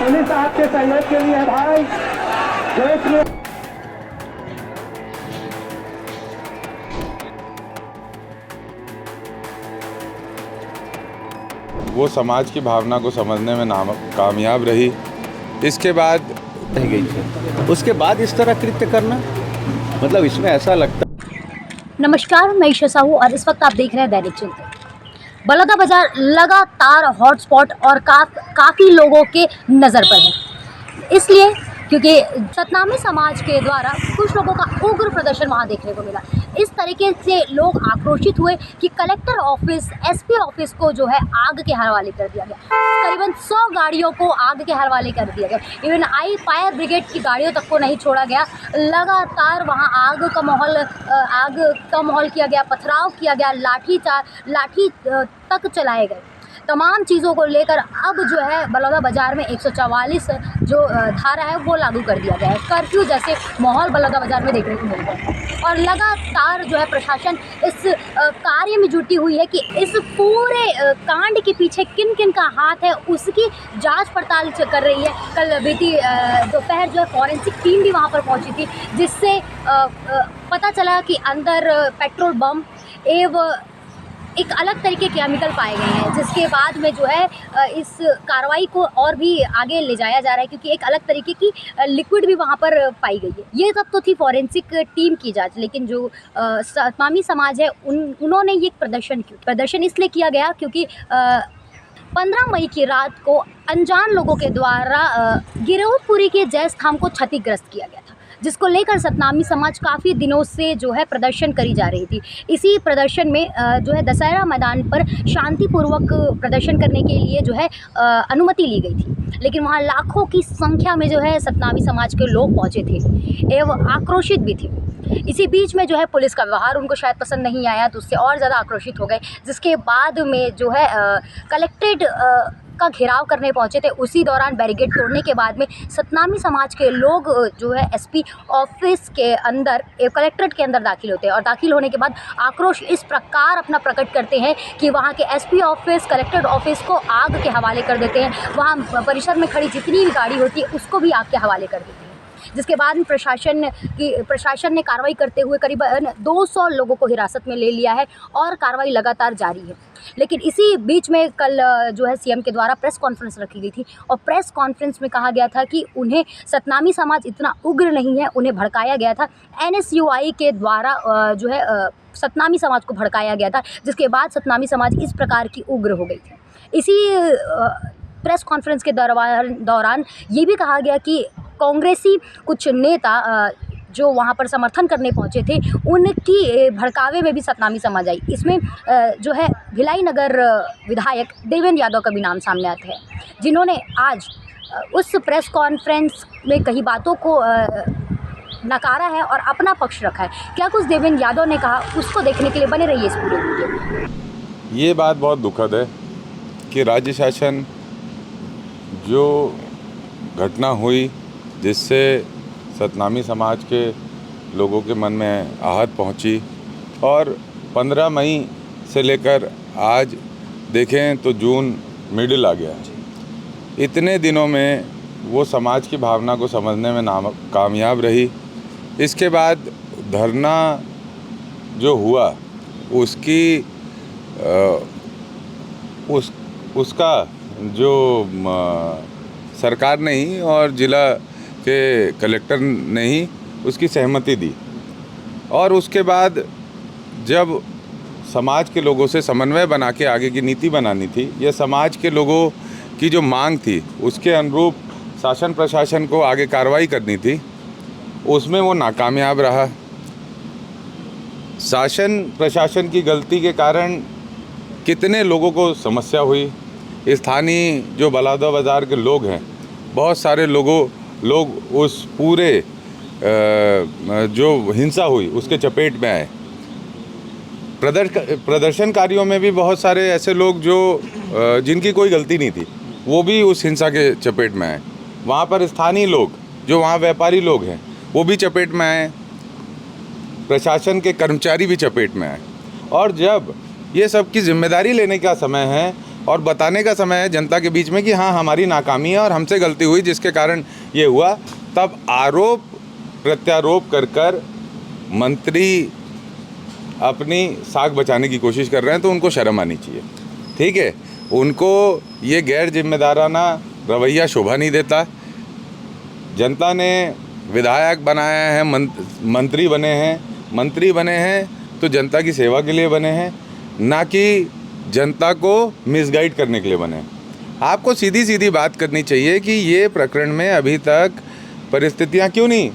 Police आपके सहयोग के लिए है भाई। देश में वो समाज की भावना को समझने में कामयाब रही। इसके बाद रह गई थी, उसके बाद इस तरह कृत्य करना, मतलब इसमें ऐसा लगता। नमस्कार, मैं ईशा साहू और इस वक्त आप देख रहे हैं दैनिक चिंतन। बलौदा बाजार लगातार हॉटस्पॉट और काफ़ी लोगों के नज़र पर है, इसलिए क्योंकि सतनामी समाज के द्वारा कुछ लोगों का उग्र प्रदर्शन वहाँ देखने को मिला। इस तरीके से लोग आक्रोशित हुए कि कलेक्टर ऑफिस, एसपी ऑफिस को जो है आग के हवाले कर दिया गया। करीबन 100 गाड़ियों को आग के हवाले कर दिया गया। इवन फायर ब्रिगेड की गाड़ियों तक को नहीं छोड़ा गया। लगातार वहाँ आग का माहौल किया गया, पथराव किया गया, लाठी तक चलाए गए। तमाम चीज़ों को लेकर अब जो है बलौदा बाज़ार में 144 जो धारा है वो लागू कर दिया गया है। कर्फ्यू जैसे माहौल बलौदा बाज़ार में देखने को मिल रहा है और लगातार जो है प्रशासन इस कार्य में जुटी हुई है कि इस पूरे कांड के पीछे किन किन का हाथ है उसकी जांच पड़ताल कर रही है। कल बीती दोपहर जो है फॉरेंसिक टीम भी वहाँ पर पहुँची थी, जिससे पता चला कि अंदर पेट्रोल बम एवं एक अलग तरीके के केमिकल पाए गए हैं, जिसके बाद में जो है इस कार्रवाई को और भी आगे ले जाया जा रहा है, क्योंकि एक अलग तरीके की लिक्विड भी वहाँ पर पाई गई है। ये सब तो थी फॉरेंसिक टीम की जांच, लेकिन जो सतनामी समाज है उन्होंने ये प्रदर्शन इसलिए किया गया क्योंकि 15 मई की रात को अनजान लोगों के द्वारा गिरहुपुरी के जयस्थान को क्षतिग्रस्त किया गया था, जिसको लेकर सतनामी समाज काफ़ी दिनों से जो है प्रदर्शन करी जा रही थी। इसी प्रदर्शन में जो है दशहरा मैदान पर शांतिपूर्वक प्रदर्शन करने के लिए जो है अनुमति ली गई थी, लेकिन वहाँ लाखों की संख्या में जो है सतनामी समाज के लोग पहुँचे थे एवं आक्रोशित भी थे। इसी बीच में जो है पुलिस का व्यवहार उनको शायद पसंद नहीं आया, तो उससे और ज़्यादा आक्रोशित हो गए, जिसके बाद में जो है कलेक्ट्रेट का घेराव करने पहुंचे थे। उसी दौरान बैरिकेड तोड़ने के बाद में सतनामी समाज के लोग जो है एसपी ऑफिस के अंदर, कलेक्ट्रेट के अंदर दाखिल होते हैं और दाखिल होने के बाद आक्रोश इस प्रकार अपना प्रकट करते हैं कि वहां के एसपी ऑफिस, कलेक्ट्रेट ऑफिस को आग के हवाले कर देते हैं। वहां परिसर में खड़ी जितनी भी गाड़ी होती है उसको भी आग के हवाले कर देते हैं, जिसके बाद में प्रशासन ने कार्रवाई करते हुए करीबन 200 लोगों को हिरासत में ले लिया है और कार्रवाई लगातार जारी है। लेकिन इसी बीच में कल जो है सीएम के द्वारा प्रेस कॉन्फ्रेंस रखी गई थी और प्रेस कॉन्फ्रेंस में कहा गया था कि उन्हें सतनामी समाज इतना उग्र नहीं है, उन्हें भड़काया गया था। एनएसयूआई के द्वारा जो है सतनामी समाज को भड़काया गया था, जिसके बाद सतनामी समाज इस प्रकार की उग्र हो गई थी। इसी प्रेस कॉन्फ्रेंस के दौरान ये भी कहा गया कि कांग्रेसी कुछ नेता जो वहाँ पर समर्थन करने पहुँचे थे, उनकी भड़कावे में भी सतनामी समाज आई। इसमें जो है भिलाई नगर विधायक देवेंद्र यादव का भी नाम सामने आता है, जिन्होंने आज उस प्रेस कॉन्फ्रेंस में कई बातों को नकारा है और अपना पक्ष रखा है। क्या कुछ देवेंद्र यादव ने कहा, उसको देखने के लिए बने रहिए इस पूरे वीडियो में। ये बात बहुत दुखद है कि राज्य शासन जो घटना हुई जिससे सतनामी समाज के लोगों के मन में आहत पहुंची, और 15 मई से लेकर आज देखें तो जून मिडिल आ गया। इतने दिनों में वो समाज की भावना को समझने में कामयाब रही। इसके बाद धरना जो हुआ उसका जो सरकार ने ही और ज़िला के कलेक्टर ने ही उसकी सहमति दी, और उसके बाद जब समाज के लोगों से समन्वय बना के आगे की नीति बनानी थी, यह समाज के लोगों की जो मांग थी उसके अनुरूप शासन प्रशासन को आगे कार्रवाई करनी थी, उसमें वो नाकामयाब रहा। शासन प्रशासन की गलती के कारण कितने लोगों को समस्या हुई। स्थानीय जो बलौदा बाज़ार के लोग हैं, बहुत सारे लोग उस पूरे जो हिंसा हुई उसके चपेट में आए। प्रदर्शनकारियों में भी बहुत सारे ऐसे लोग जो जिनकी कोई गलती नहीं थी, वो भी उस हिंसा के चपेट में आए। वहाँ पर स्थानीय लोग, जो वहाँ व्यापारी लोग हैं, वो भी चपेट में आए। प्रशासन के कर्मचारी भी चपेट में आए। और जब ये सब की जिम्मेदारी लेने का समय है और बताने का समय है जनता के बीच में कि हाँ हमारी नाकामी है और हमसे गलती हुई जिसके कारण ये हुआ। तब आरोप प्रत्यारोप कर मंत्री अपनी साख बचाने की कोशिश कर रहे हैं तो उनको शर्म आनी चाहिए। ठीक है, उनको ये गैर जिम्मेदाराना रवैया शोभा नहीं देता। जनता ने विधायक बनाया है, मंत्री बने हैं तो जनता की सेवा के लिए बने हैं, ना कि जनता को मिसगाइड करने के लिए बने हैं। आपको सीधी सीधी बात करनी चाहिए कि ये प्रकरण में अभी तक परिस्थितियां क्यों नहीं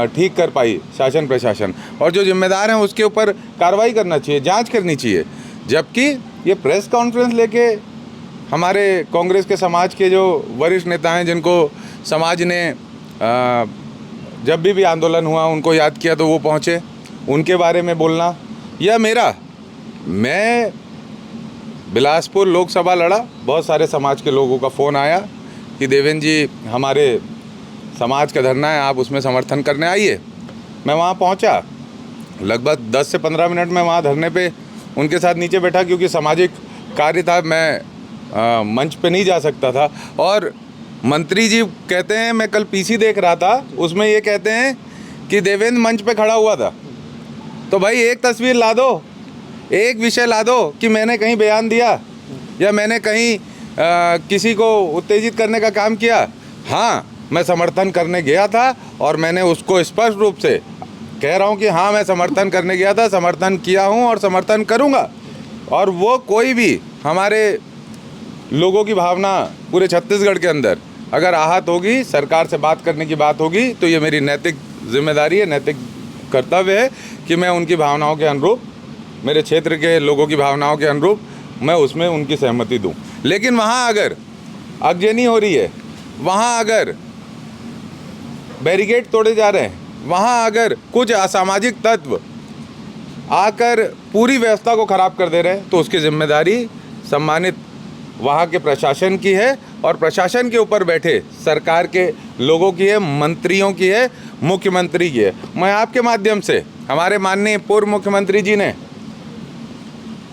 ठीक कर पाई शासन प्रशासन, और जो जिम्मेदार हैं उसके ऊपर कार्रवाई करना चाहिए, जांच करनी चाहिए। जबकि ये प्रेस कॉन्फ्रेंस लेके हमारे कांग्रेस के समाज के जो वरिष्ठ नेता हैं, जिनको समाज ने जब भी आंदोलन हुआ उनको याद किया तो वो पहुँचे, उनके बारे में बोलना, या मैं बिलासपुर लोकसभा लड़ा, बहुत सारे समाज के लोगों का फ़ोन आया कि देवेंद्र जी हमारे समाज का धरना है, आप उसमें समर्थन करने आइए। मैं वहाँ पहुँचा, लगभग 10 से 15 मिनट में वहाँ धरने पे उनके साथ नीचे बैठा, क्योंकि सामाजिक कार्य था, मैं मंच पे नहीं जा सकता था। और मंत्री जी कहते हैं, मैं कल पीसी देख रहा था, उसमें ये कहते हैं कि देवेंद्र मंच पे खड़ा हुआ था। तो भाई एक तस्वीर ला दो, एक विषय ला दो कि मैंने कहीं बयान दिया या मैंने कहीं किसी को उत्तेजित करने का काम किया। हाँ, मैं समर्थन करने गया था और मैंने उसको स्पष्ट रूप से कह रहा हूँ कि हाँ मैं समर्थन करने गया था, समर्थन किया हूँ और समर्थन करूँगा। और वो कोई भी हमारे लोगों की भावना पूरे छत्तीसगढ़ के अंदर अगर आहत होगी, सरकार से बात करने की बात होगी, तो ये मेरी नैतिक जिम्मेदारी है, नैतिक कर्तव्य है कि मैं उनकी भावनाओं के अनुरूप, मेरे क्षेत्र के लोगों की भावनाओं के अनुरूप मैं उसमें उनकी सहमति दूं। लेकिन वहाँ अगर आगजनी हो रही है, वहाँ अगर बैरिकेड तोड़े जा रहे हैं, वहाँ अगर कुछ असामाजिक तत्व आकर पूरी व्यवस्था को ख़राब कर दे रहे हैं, तो उसकी जिम्मेदारी सम्मानित वहाँ के प्रशासन की है और प्रशासन के ऊपर बैठे सरकार के लोगों की है, मंत्रियों की है, मुख्यमंत्री की है। मैं आपके माध्यम से हमारे माननीय पूर्व मुख्यमंत्री जी ने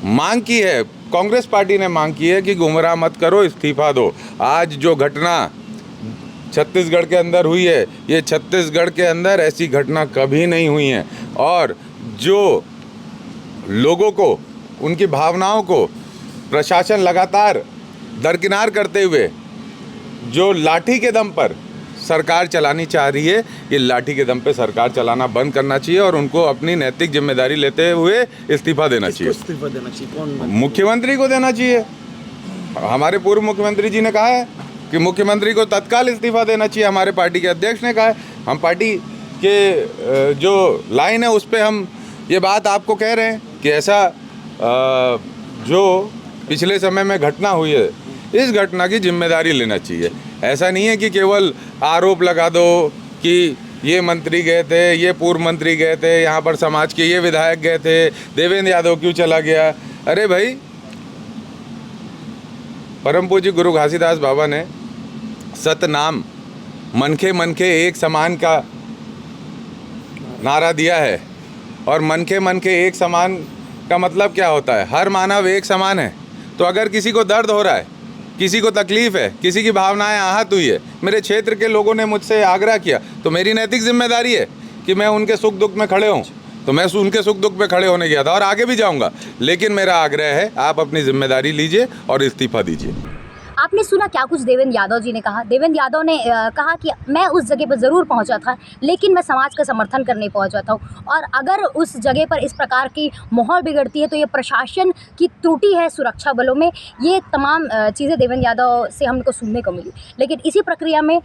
मांग की है, कांग्रेस पार्टी ने मांग की है कि गुमराह मत करो, इस्तीफा दो। आज जो घटना छत्तीसगढ़ के अंदर हुई है, ये छत्तीसगढ़ के अंदर ऐसी घटना कभी नहीं हुई है। और जो लोगों को, उनकी भावनाओं को प्रशासन लगातार दरकिनार करते हुए जो लाठी के दम पर सरकार चलानी चाह रही है, ये लाठी के दम पे सरकार चलाना बंद करना चाहिए और उनको अपनी नैतिक जिम्मेदारी लेते हुए इस्तीफा देना चाहिए। इस्तीफा देना चाहिए? कौन? मुख्यमंत्री को देना चाहिए। हमारे पूर्व मुख्यमंत्री जी ने कहा है कि मुख्यमंत्री को तत्काल इस्तीफा देना चाहिए। हमारे पार्टी के अध्यक्ष ने कहा है। हम पार्टी के जो लाइन है उस पर हम ये बात आपको कह रहे हैं कि ऐसा जो पिछले समय में घटना हुई है, इस घटना की जिम्मेदारी लेना चाहिए। ऐसा नहीं है कि केवल आरोप लगा दो कि ये मंत्री गए थे, ये पूर्व मंत्री गए थे, यहाँ पर समाज के ये विधायक गए थे, देवेंद्र यादव क्यों चला गया। अरे भाई, परम पूज्य गुरु घासीदास बाबा ने सतनाम मनखे मनखे एक समान का नारा दिया है। और मनखे मनखे एक समान का मतलब क्या होता है? हर मानव एक समान है। तो अगर किसी को दर्द हो रहा है, किसी को तकलीफ है, किसी की भावनाएं आहत हुई है, मेरे क्षेत्र के लोगों ने मुझसे आग्रह किया, तो मेरी नैतिक जिम्मेदारी है कि मैं उनके सुख दुख में खड़े हूँ। तो मैं उनके सुख दुख में खड़े होने गया था और आगे भी जाऊँगा। लेकिन मेरा आग्रह है, आप अपनी जिम्मेदारी लीजिए और इस्तीफा दीजिए। आपने सुना क्या कुछ देवेंद्र यादव जी ने कहा। देवेंद्र यादव ने कहा कि मैं उस जगह पर ज़रूर पहुंचा था, लेकिन मैं समाज का समर्थन करने पहुंचा था, और अगर उस जगह पर इस प्रकार की माहौल बिगड़ती है तो ये प्रशासन की त्रुटि है, सुरक्षा बलों में। ये तमाम चीज़ें देवेंद्र यादव से हमको सुनने को मिली। लेकिन इसी प्रक्रिया में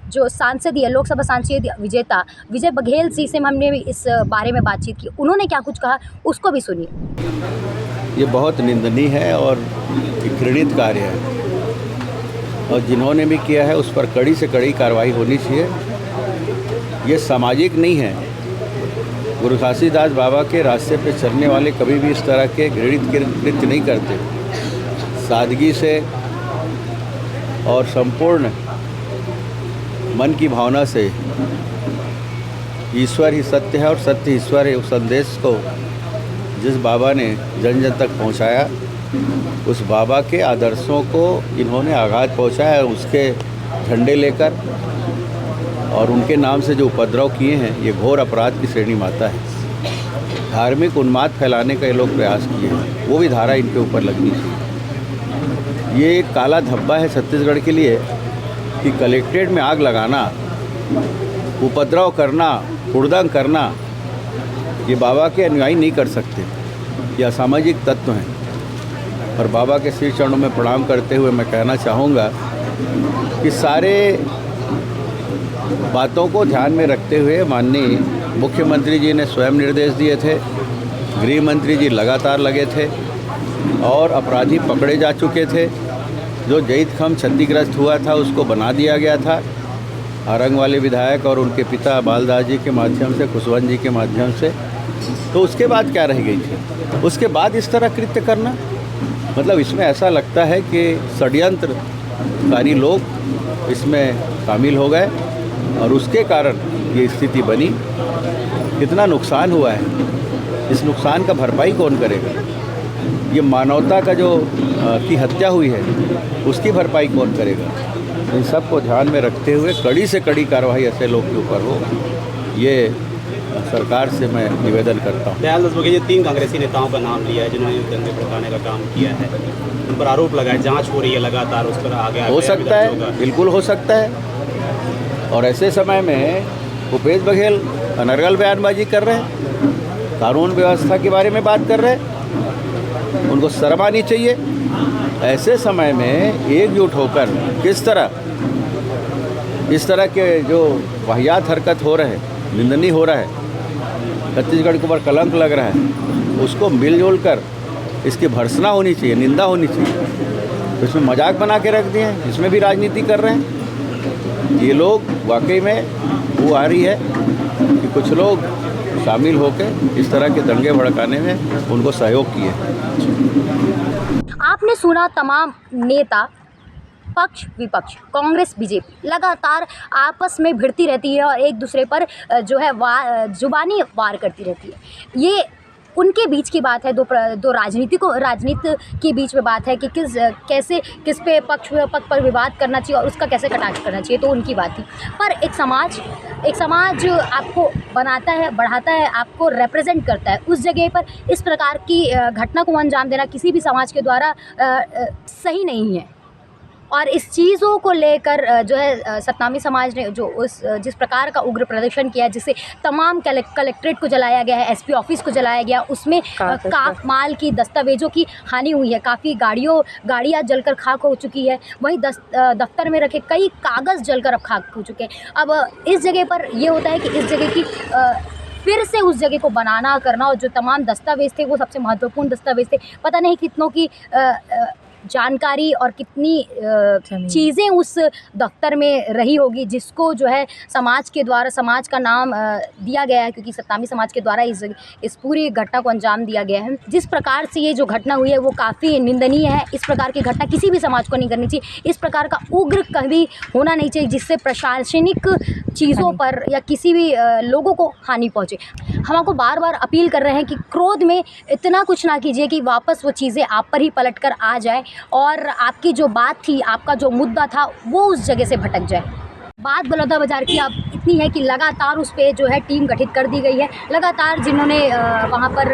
जो सांसद है, लोकसभा सांसद विजेता विजय बघेल जी से हमने भी इस बारे में बातचीत की। उन्होंने क्या कुछ कहा, उसको भी सुनिए। ये बहुत निंदनीय है और घृणित कार्य है, और जिन्होंने भी किया है उस पर कड़ी से कड़ी कार्रवाई होनी चाहिए। ये सामाजिक नहीं है। गुरु घासीदास बाबा के रास्ते पे चलने वाले कभी भी इस तरह के घृणित कृत्य नहीं करते। सादगी से और संपूर्ण मन की भावना से ईश्वर ही सत्य है और सत्य ईश्वर है, उस संदेश को जिस बाबा ने जन जन तक पहुंचाया, उस बाबा के आदर्शों को इन्होंने आघात पहुंचाया है, उसके झंडे लेकर और उनके नाम से जो उपद्रव किए हैं, ये घोर अपराध की श्रेणी में आता है। धार्मिक उन्माद फैलाने का ये लोग प्रयास किए हैं, वो भी धारा इनके ऊपर लगनी चाहिए। ये एक काला धब्बा है छत्तीसगढ़ के लिए कि कलेक्ट्रेट में आग लगाना, उपद्रव करना, हुड़दंग करना, ये बाबा के अनुयायी नहीं कर सकते। ये असामाजिक तत्व हैं। और बाबा के श्री चरणों में प्रणाम करते हुए मैं कहना चाहूँगा कि सारे बातों को ध्यान में रखते हुए माननीय मुख्यमंत्री जी ने स्वयं निर्देश दिए थे, गृह मंत्री जी लगातार लगे थे और अपराधी पकड़े जा चुके थे। जो जईत खम क्षतिग्रस्त हुआ था उसको बना दिया गया था आरंग वाले विधायक और उनके पिता बालदास जी के माध्यम से, खुशवंत जी के माध्यम से। तो उसके बाद क्या रह गई थी? उसके बाद इस तरह कृत्य करना, मतलब इसमें ऐसा लगता है कि षड्यंत्रकारी लोग इसमें शामिल हो गए और उसके कारण ये स्थिति बनी। कितना नुकसान हुआ है, इस नुकसान का भरपाई कौन करेगा? ये मानवता का जो की हत्या हुई है उसकी भरपाई कौन करेगा? इन सब को ध्यान में रखते हुए कड़ी से कड़ी कार्रवाई ऐसे लोग के ऊपर हो, ये सरकार से मैं निवेदन करता हूँ। दयाल दास बघेल 3 कांग्रेसी नेताओं का नाम लिया है जिन्होंने दंगे भड़काने का काम किया है, उन पर आरोप लगा है, जांच हो रही है लगातार, उस पर आगे हो सकता है, बिल्कुल हो सकता है। और ऐसे समय में भूपेश बघेल अनर्गल बयानबाजी कर रहे हैं, कानून व्यवस्था के बारे में बात कर रहे हैं, उनको शर्म आनी चाहिए। ऐसे समय में एकजुट होकर किस तरह इस तरह के जो वाहियात हरकत हो रहे हैं, निंदनीय हो रहा है, छत्तीसगढ़ के ऊपर कलंक लग रहा है, उसको मिलजुल कर इसकी भर्त्सना होनी चाहिए, निंदा होनी चाहिए। तो इसमें मजाक बना के रख दिए हैं, इसमें भी राजनीति कर रहे हैं। ये लोग वाकई में वो आ रही है कि कुछ लोग शामिल होकर इस तरह के दंगे भड़काने में उनको सहयोग किए। आपने सुना तमाम नेता, पक्ष विपक्ष, कांग्रेस बीजेपी लगातार आपस में भिड़ती रहती है और एक दूसरे पर जो है जुबानी वार करती रहती है। ये उनके बीच की बात है, दो राजनीति के बीच में बात है कि किस पे पक्ष पर विवाद करना चाहिए और उसका कैसे कटाक्ष करना चाहिए, तो उनकी बात थी। पर एक समाज आपको बनाता है, बढ़ाता है, आपको रिप्रेजेंट करता है। उस जगह पर इस प्रकार की घटना को अंजाम देना किसी भी समाज के द्वारा सही नहीं है। और इस चीज़ों को लेकर जो है सतनामी समाज ने जिस प्रकार का उग्र प्रदर्शन किया, जिससे तमाम कलेक्ट्रेट को जलाया गया है, एसपी ऑफिस को जलाया गया, उसमें माल की दस्तावेज़ों की हानि हुई है, काफ़ी गाड़ियाँ जलकर खाक हो चुकी है, वहीं दफ्तर में रखे कई कागज़ जलकर अब खाक हो चुके हैं। अब इस जगह पर ये होता है कि इस जगह की फिर से उस जगह को बनाना करना, और जो तमाम दस्तावेज़ थे वो सबसे महत्वपूर्ण दस्तावेज़ थे। पता नहीं कितनों की जानकारी और कितनी चीज़ें उस दफ्तर में रही होगी, जिसको जो है समाज के द्वारा समाज का नाम दिया गया है, क्योंकि सतनामी समाज के द्वारा इस पूरी घटना को अंजाम दिया गया है। जिस प्रकार से ये जो घटना हुई है वो काफ़ी निंदनीय है। इस प्रकार की घटना किसी भी समाज को नहीं करनी चाहिए। इस प्रकार का उग्र कभी होना नहीं चाहिए जिससे प्रशासनिक चीज़ों पर या किसी भी लोगों को हानि पहुँचे। हम आपको बार बार अपील कर रहे हैं कि क्रोध में इतना कुछ ना कीजिए कि वापस वो चीज़ें आप पर ही पलट कर आ जाए और आपकी जो बात थी, आपका जो मुद्दा था, वो उस जगह से भटक जाए। बात बलौदाबाजार की अब इतनी है कि लगातार उस पर जो है टीम गठित कर दी गई है। लगातार जिन्होंने वहाँ पर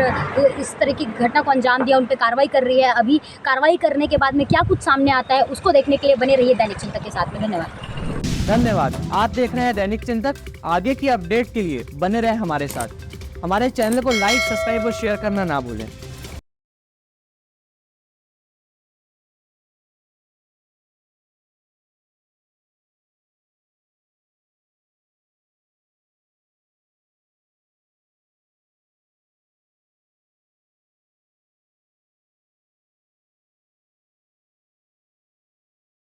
इस तरह की घटना को अंजाम दिया उन पर कार्रवाई कर रही है। अभी कार्रवाई करने के बाद में क्या कुछ सामने आता है उसको देखने के लिए बने रहिए दैनिक चिंतक के साथ में। धन्यवाद। आप देख रहे हैं दैनिक चिंतक। आगे की अपडेट के लिए बने रहें हमारे साथ। हमारे चैनल को लाइक, सब्सक्राइब और शेयर करना ना भूलें।